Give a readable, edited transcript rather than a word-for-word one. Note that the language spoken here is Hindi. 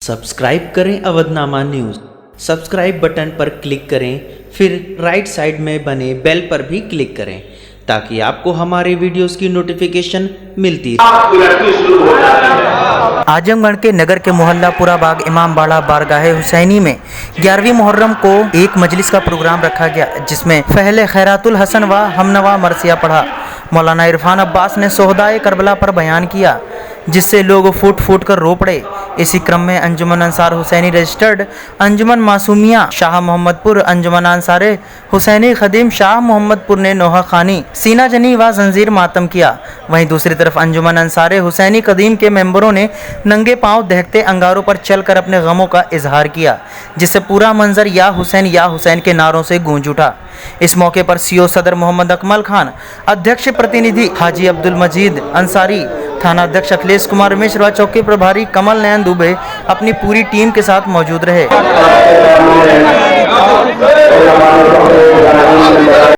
सब्सक्राइब करें अवधनामा न्यूज़। सब्सक्राइब बटन पर क्लिक करें, फिर राइट साइड में बने बेल पर भी क्लिक करें ताकि आपको हमारे वीडियोस की नोटिफिकेशन मिलती रहे। आजमगढ़ के नगर के मोहल्ला पुरा बाग इमामबाड़ा बारगाह हुसैनी में 11वीं मुहर्रम को एक मजलिस का प्रोग्राम रखा गया, जिसमें पहले खैरातुल हसन व हमनवा मरसिया पढ़ा। मौलाना इरफान अब्बास ने सोहदाए करबला पर बयान किया, जिससे लोग फूट फूट कर रो पड़े। इसी क्रम में अंजुमन अंसार हुसैनी रजिस्टर्ड अंजुमन मासूमिया शाह मोहम्मदपुर, अंजुमन अंसारे हुसैनी खदीम शाह मोहम्मदपुर ने नोहा खानी, सीना जनी व जंजीर मातम किया। वहीं दूसरी तरफ अंजुमन अंसारे हुसैनी कदीम के मेंबरों ने नंगे पांव दहकते अंगारों पर चलकर अपने गमों का इजहार किया, जिससे पूरा मंजर या हुसैन के नारों से गूंज उठा। इस मौके पर सीओ सदर मोहम्मद अकमल खान, अध्यक्ष प्रतिनिधि हाजी अब्दुल मजीद अंसारी, थाना अध्यक्ष अखिलेश कुमार मिश्र व चौकी प्रभारी कमल नयन दुबे अपनी पूरी टीम के साथ मौजूद रहे।